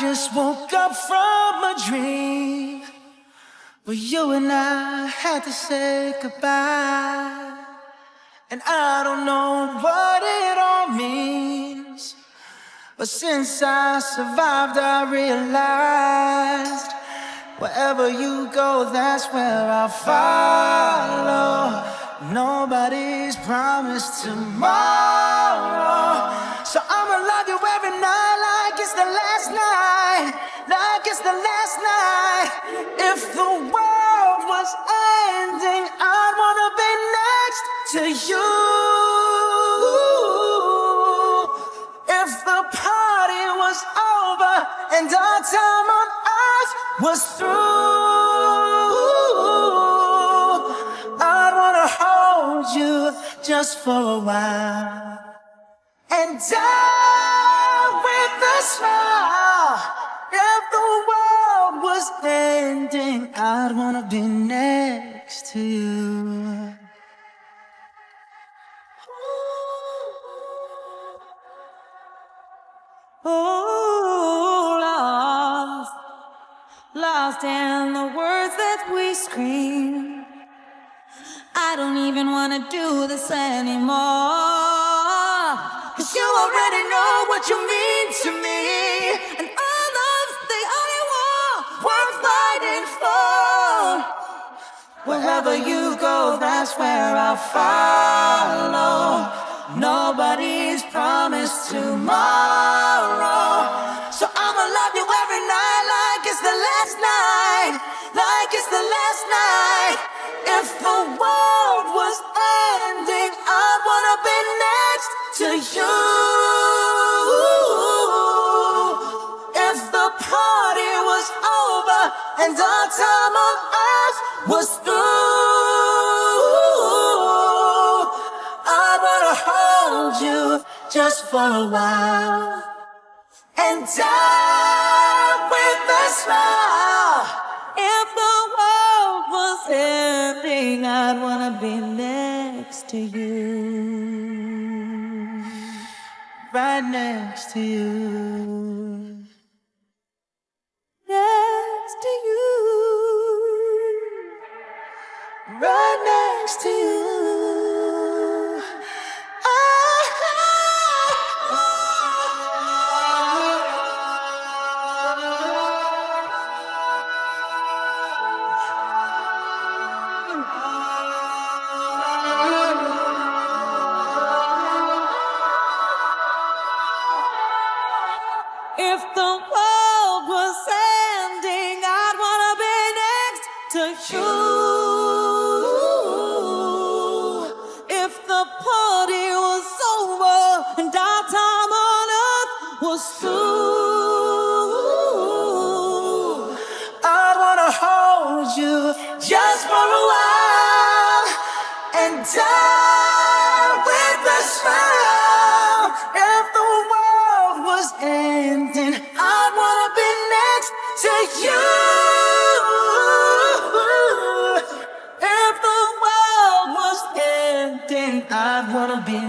just woke up from a dream where you and I had to say goodbye. And I don't know what it all means, but since I survived, I realized wherever you go, that's where I'll follow. Nobody's promised tomorrow, so I'ma love you every night like it's the last night, like it's the last night. If the world was ending, I'd wanna be next to you. If the party was over and our time on earth was through, I'd wanna hold you just for a while and die with a smile. If the world was ending, I'd wanna be next to you. Oh, lost in the words that we scream. I don't even wanna do this anymore, 'cause you already know what you mean to me, and our love's the only war worth fighting for. Wherever you go, that's where I'll follow. Nobody's promised tomorrow, so I'ma love you every night like it's the last night, like it's the last night. If the world was ending, I'd wanna be next to you. If the party was over and our time on earth was through, I'd wanna hold you just for a while and die with a smile. If the world was ending, I'd wanna be next to you, right next to you, next to you, right next to you. If the world was ending, I'd wanna be next to you. If the party was over and our time on earth was through, I'd wanna hold you just for a while and die with a smile. If the world was ending, I'd wanna be next to you. If the world was ending, I'd wanna be